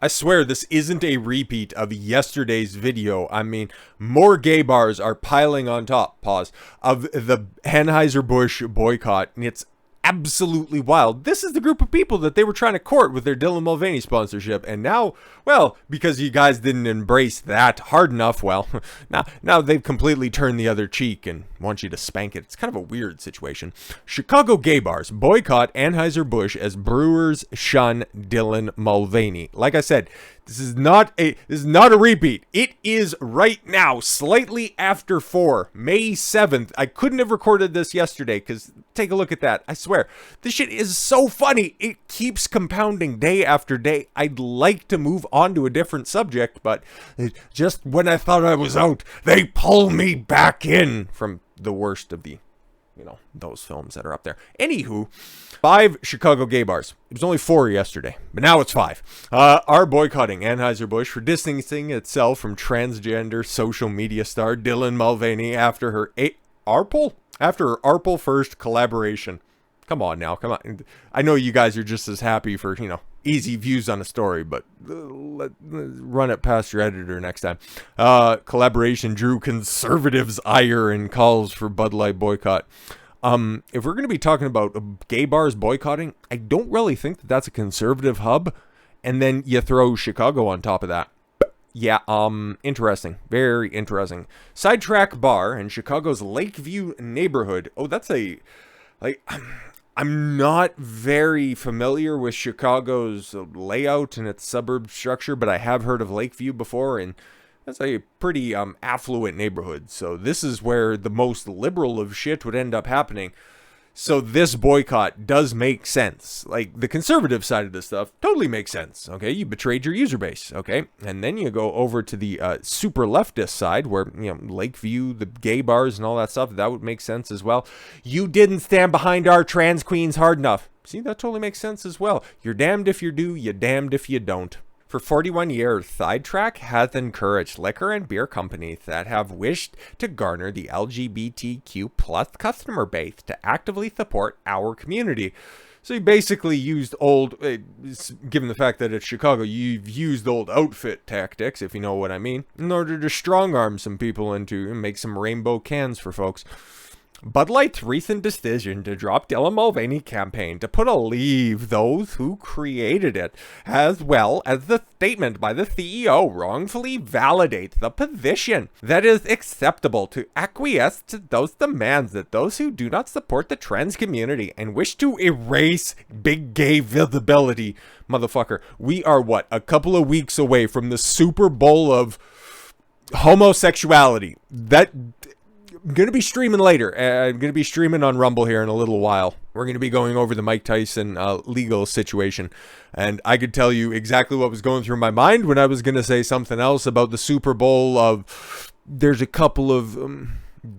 I swear this isn't a repeat of yesterday's video. I mean, more gay bars are piling on top, of the Anheuser Busch boycott, and it's absolutely wild. This is the group of people that they were trying to court with their Dylan Mulvaney sponsorship, and now, well, because you guys didn't embrace that hard enough, well, now they've completely turned the other cheek and want you to spank it. It's kind of a weird situation. Chicago gay bars boycott Anheuser Busch as brewers shun Dylan Mulvaney. Like I said, this is not a repeat. It is right now, slightly after 4, May 7th. I couldn't have recorded this yesterday because take a look at that. I swear, this shit is so funny. It keeps compounding day after day. I'd like to move on to a different subject, but just when I thought I was out, they pull me back in from the worst of the, those films that are up there. Anywho, 5 Chicago gay bars. It was only 4 yesterday, but now it's 5. Are boycotting Anheuser Busch for distancing itself from transgender social media star Dylan Mulvaney after her Arpel first collaboration. Come on now, come on. I know you guys are just as happy for, easy views on a story, but run it past your editor next time. Collaboration drew conservatives' ire and calls for Bud Light boycott. If we're going to be talking about gay bars boycotting, I don't really think that that's a conservative hub. And then you throw Chicago on top of that. Yeah, interesting. Very interesting. Sidetrack Bar in Chicago's Lakeview neighborhood. Oh, that's I'm not very familiar with Chicago's layout and its suburb structure, but I have heard of Lakeview before, and that's a pretty affluent neighborhood. So this is where the most liberal of shit would end up happening. So this boycott does make sense. Like, the conservative side of this stuff totally makes sense. Okay, you betrayed your user base. Okay, and then you go over to the super leftist side where, Lakeview, the gay bars and all that stuff, that would make sense as well. You didn't stand behind our trans queens hard enough. See, that totally makes sense as well. You're damned if you do, you're damned if you don't. For 41 years, Sidetrack hath encouraged liquor and beer companies that have wished to garner the LGBTQ plus customer base to actively support our community. So you basically used given the fact that it's Chicago, you've used old outfit tactics, if you know what I mean, in order to strong arm some people into and make some rainbow cans for folks. Bud Light's recent decision to drop Dylan Mulvaney campaign to put a leave those who created it, as well as the statement by the CEO, wrongfully validates the position that it is acceptable to acquiesce to those demands that those who do not support the trans community and wish to erase big gay visibility. Motherfucker, we are a couple of weeks away from the Super Bowl of homosexuality. I'm going to be streaming later. I'm going to be streaming on Rumble here in a little while. We're going to be going over the Mike Tyson legal situation. And I could tell you exactly what was going through my mind when I was going to say something else about the Super Bowl of... There's a couple of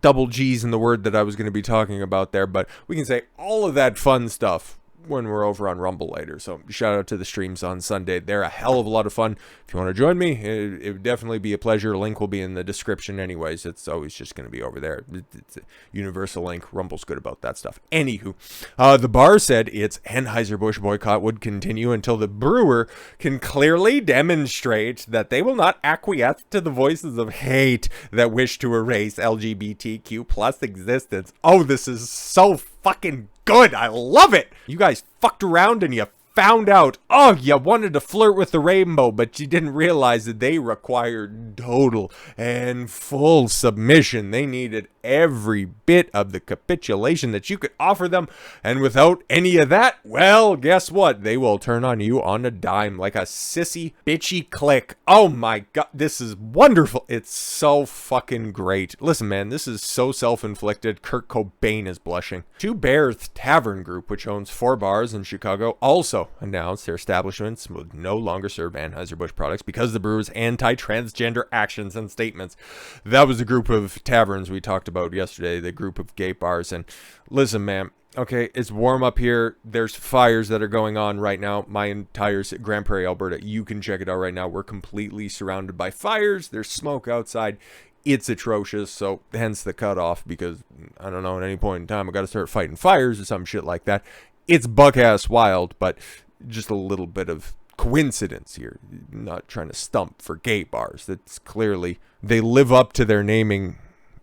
double G's in the word that I was going to be talking about there. But we can say all of that fun stuff when we're over on Rumble later. So shout out to the streams on Sunday. They're a hell of a lot of fun. If you want to join me, it would definitely be a pleasure. Link will be in the description anyways. It's always just going to be over there. It's a universal link. Rumble's good about that stuff. Anywho, the bar said its Anheuser-Busch boycott would continue until the brewer can clearly demonstrate that they will not acquiesce to the voices of hate that wish to erase LGBTQ plus existence. Oh, this is so fucking good. I love it. You guys fucked around and you found out, you wanted to flirt with the rainbow, but you didn't realize that they required total and full submission. They needed every bit of the capitulation that you could offer them, and without any of that, well, guess what? They will turn on you on a dime like a sissy, bitchy click. Oh my god, this is wonderful. It's so fucking great. Listen, man, this is so self-inflicted. Kurt Cobain is blushing. Two Bears Tavern Group, which owns 4 bars in Chicago, also announced their establishments would no longer serve Anheuser-Busch products because of the brewer's anti-transgender actions and statements. That was the group of taverns we talked about yesterday, the group of gay bars. And listen, man, okay, it's warm up here. There's fires that are going on right now. My entire Grand Prairie, Alberta, you can check it out right now. We're completely surrounded by fires. There's smoke outside. It's atrocious, so hence the cutoff, because I don't know, at any point in time I got to start fighting fires or some shit like that. It's buck-ass wild, but just a little bit of coincidence here. Not trying to stump for gay bars. That's clearly, they live up to their naming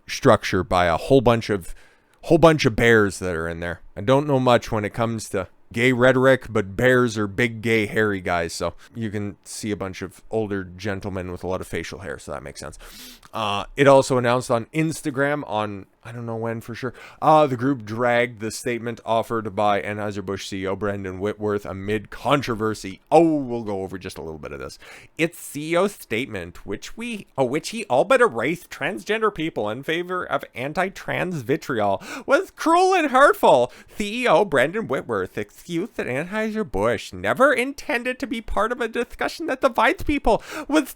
structure by a whole bunch of bears that are in there. I don't know much when it comes to gay rhetoric, but bears are big, gay, hairy guys, so you can see a bunch of older gentlemen with a lot of facial hair, so that makes sense. It also announced on Instagram on, I don't know when for sure, the group dragged the statement offered by Anheuser Busch CEO Brendan Whitworth amid controversy. Oh, we'll go over just a little bit of this. Its CEO's statement, which he all but erased transgender people in favor of anti-trans vitriol, was cruel and hurtful. CEO Brendan Whitworth excused that Anheuser Busch never intended to be part of a discussion that divides people, was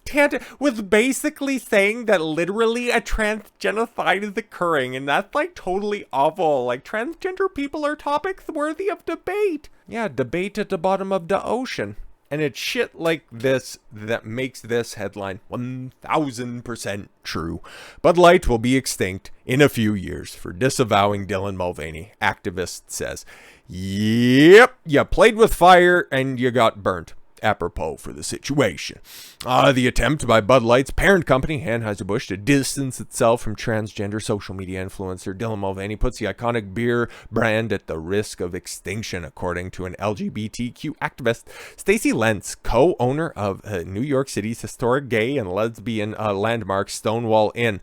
basically saying that literally a trans genocide is occurring, and that's like totally awful. Like, transgender people are topics worthy of debate. Yeah, debate at the bottom of the ocean. And it's shit like this that makes this headline 1000% true. Bud Light will be extinct in a few years for disavowing Dylan Mulvaney, activist says. Yep, you played with fire and you got burnt. Apropos for the situation. The attempt by Bud Light's parent company, Anheuser Busch, to distance itself from transgender social media influencer Dylan Mulvaney puts the iconic beer brand at the risk of extinction, according to an LGBTQ activist. Stacey Lentz, co-owner of New York City's historic gay and lesbian landmark Stonewall Inn.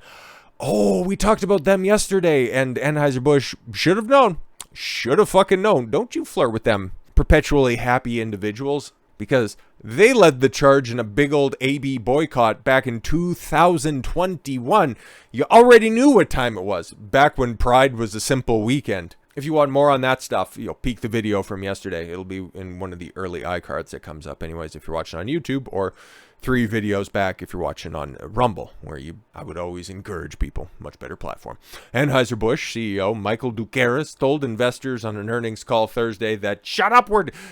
Oh, we talked about them yesterday, and Anheuser Busch should have known. Should have fucking known. Don't you flirt with them perpetually happy individuals, because they led the charge in a big old AB boycott back in 2021. You already knew what time it was, back when Pride was a simple weekend. If you want more on that stuff, peek the video from yesterday. It'll be in one of the early iCards that comes up anyways if you're watching on YouTube, or 3 videos back if you're watching on Rumble, where I would always encourage people. Much better platform. Anheuser Busch CEO Michael Doukeris told investors on an earnings call Thursday that, shut up,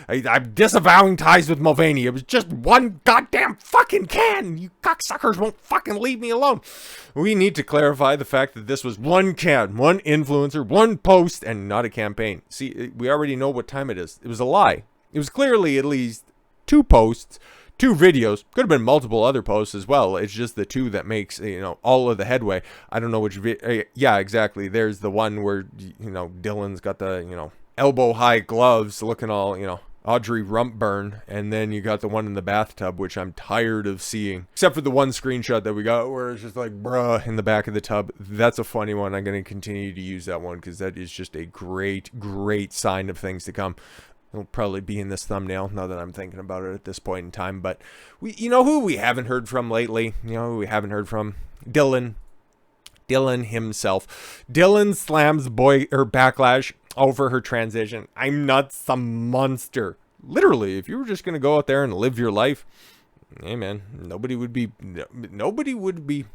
I'm disavowing ties with Mulvaney. It was just one goddamn fucking can. You cocksuckers won't fucking leave me alone. We need to clarify the fact that this was one can, one influencer, one post, and not a campaign. See, we already know what time it is. It was a lie. It was clearly at least 2 posts, 2 videos. Could have been multiple other posts as well. It's just the 2 that makes, all of the headway. I don't know which yeah, exactly. There's the one where, Dylan's got the, elbow high gloves looking all, Audrey Rumpburn. And then you got the one in the bathtub, which I'm tired of seeing. Except for the one screenshot that we got where it's just like, bruh, in the back of the tub. That's a funny one. I'm going to continue to use that one because that is just a great, great sign of things to come. It'll probably be in this thumbnail now that I'm thinking about it at this point in time. But who we haven't heard from lately? Who we haven't heard from? Dylan himself. Dylan slams Backlash over her transition. I'm not some monster. Literally, if you were just going to go out there and live your life, hey man, nobody would be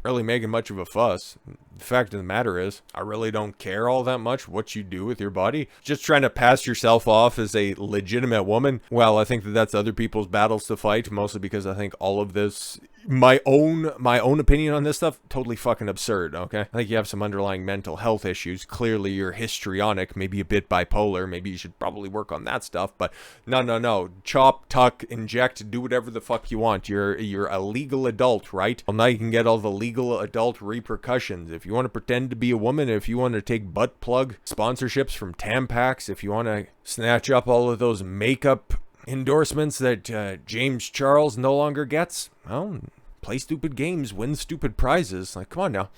really making much of a fuss. The fact of the matter is, I really don't care all that much what you do with your body. Just trying to pass yourself off as a legitimate woman. Well, I think that's other people's battles to fight, mostly because I think all of this, my own opinion on this stuff, totally fucking absurd, okay? I think you have some underlying mental health issues. Clearly you're histrionic, maybe a bit bipolar. Maybe you should probably work on that stuff. But no. Chop, tuck, inject, do whatever the fuck you want. You're a legal adult, right? Well, now you can get all the legal adult repercussions. If you want to pretend to be a woman, if you want to take butt plug sponsorships from Tampax, if you want to snatch up all of those makeup endorsements that James Charles no longer gets, well, play stupid games, win stupid prizes. Like, come on now.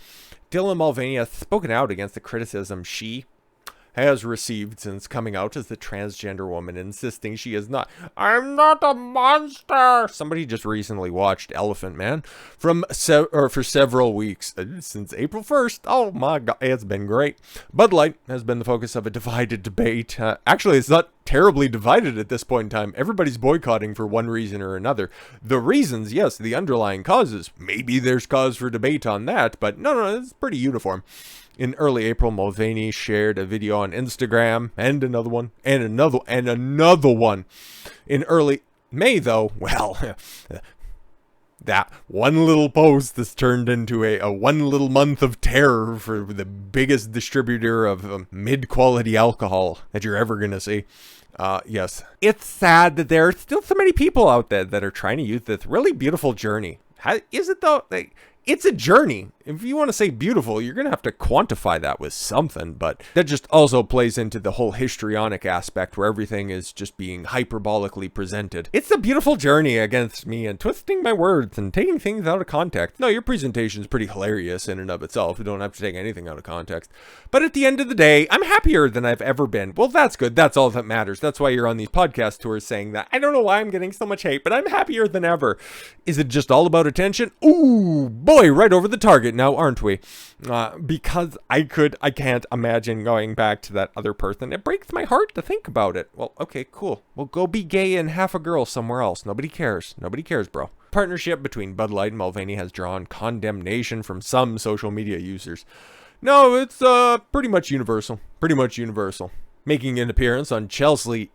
Dylan Mulvaney has spoken out against the criticism she has received since coming out as the transgender woman, insisting she is not. I'm not a monster. Somebody just recently watched Elephant Man for several weeks since April 1st. Oh my god, it's been great. Bud Light has been the focus of a divided debate. Actually, it's not terribly divided at this point in time. Everybody's boycotting for one reason or another. The reasons, yes, the underlying causes, maybe there's cause for debate on that, but no, it's pretty uniform. In early April, Mulvaney shared a video on Instagram, and another one, and another one. In early May, though, well, that one little post that's turned into a one little month of terror for the biggest distributor of mid-quality alcohol that you're ever going to see. Yes. It's sad that there are still so many people out there that are trying to use this really beautiful journey. How is it though? It's a journey. If you want to say beautiful, you're going to have to quantify that with something, but that just also plays into the whole histrionic aspect where everything is just being hyperbolically presented. It's a beautiful journey against me and twisting my words and taking things out of context. No, your presentation is pretty hilarious in and of itself. You don't have to take anything out of context. But at the end of the day, I'm happier than I've ever been. Well, that's good. That's all that matters. That's why you're on these podcast tours saying that. I don't know why I'm getting so much hate, but I'm happier than ever. Is it just all about attention? Ooh, boy, right over the target now, aren't we? Because I can't imagine going back to that other person. It breaks my heart to think about it. Well, okay, cool. Well, go be gay and half a girl somewhere else. Nobody cares. Nobody cares, bro. Partnership between Bud Light and Mulvaney has drawn condemnation from some social media users. No, it's pretty much universal. Pretty much universal. Making an appearance on Chelsea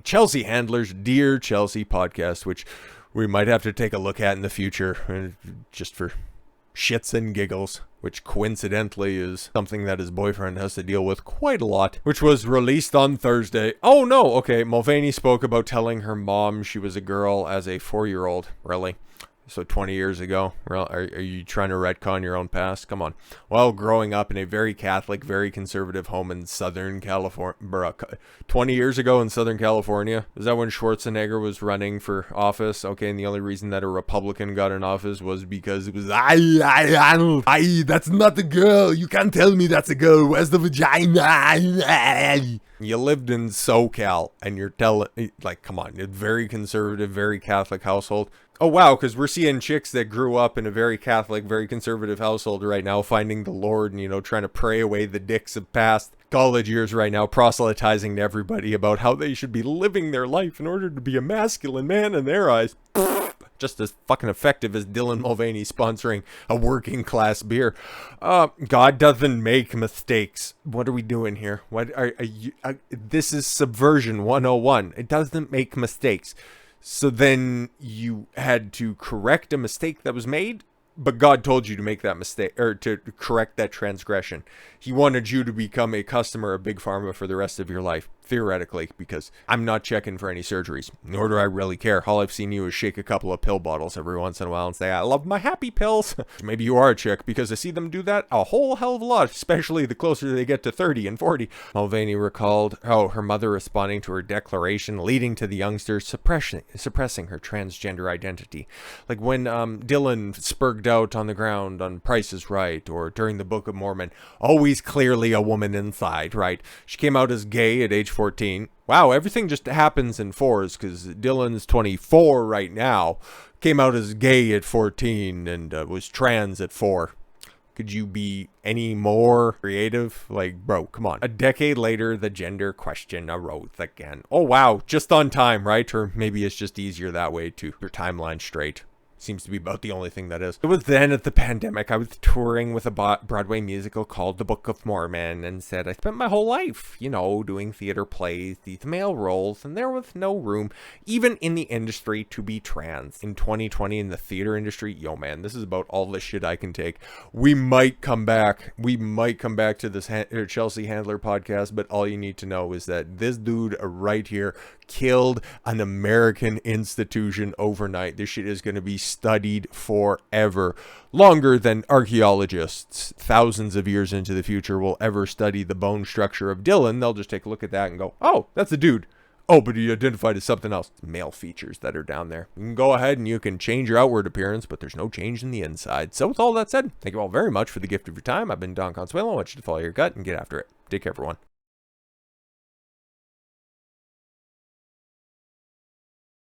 Handler's Dear Chelsea podcast, which we might have to take a look at in the future, just for shits and giggles, which coincidentally is something that his boyfriend has to deal with quite a lot, which was released on Thursday. Oh no, okay, Mulvaney spoke about telling her mom she was a girl as a 4-year-old. Really? So 20 years ago? Are you trying to retcon your own past? Come on. Well, growing up in a very Catholic, very conservative home in Southern California, 20 years ago in Southern California, is that when Schwarzenegger was running for office? Okay, and the only reason that a Republican got in office was because it was, that's not a girl. You can't tell me that's a girl. Where's the vagina? You lived in SoCal, and you're telling, like, come on, it's very conservative, very Catholic household. Oh, wow, because we're seeing chicks that grew up in a very Catholic, very conservative household right now, finding the Lord and, trying to pray away the dicks of past college years right now, proselytizing to everybody about how they should be living their life in order to be a masculine man in their eyes. Just as fucking effective as Dylan Mulvaney sponsoring a working class beer. God doesn't make mistakes. What are we doing here? What are you? This is Subversion 101. It doesn't make mistakes. So then you had to correct a mistake that was made, but God told you to make that mistake, or to correct that transgression. He wanted you to become a customer of Big Pharma for the rest of your life, theoretically, because I'm not checking for any surgeries, nor do I really care. All I've seen you is shake a couple of pill bottles every once in a while and say, I love my happy pills. Maybe you are a chick, because I see them do that a whole hell of a lot, especially the closer they get to 30 and 40. Mulvaney recalled, her mother responding to her declaration, leading to the youngster suppressing her transgender identity. Like when Dylan spurged out on the ground on Price is Right, or during the Book of Mormon, always clearly a woman inside, right? She came out as gay at age 14. Wow, everything just happens in fours, because Dylan's 24 right now, came out as gay at 14 and was trans at 4. Could you be any more creative? Like, bro, come on. A decade later, the gender question arose again. Oh, wow, just on time, right? Or maybe it's just easier that way to your timeline straight. Seems to be about the only thing that is. It was then at the pandemic I was touring with a Broadway musical called The Book of Mormon, and said I spent my whole life, doing theater plays, these male roles, and there was no room, even in the industry, to be trans. In 2020 in the theater industry, yo man, this is about all the shit I can take. We might come back. To this Chelsea Handler podcast, but all you need to know is that this dude right here killed an American institution overnight. This shit is going to be studied forever. Longer than archaeologists thousands of years into the future will ever study the bone structure of Dylan. They'll just take a look at that and go, oh, that's a dude. Oh, but he identified as something else. Male features that are down there. You can go ahead and you can change your outward appearance, but there's no change in the inside. So with all that said, thank you all very much for the gift of your time. I've been Don Consuelo. I want you to follow your gut and get after it. Take care, everyone.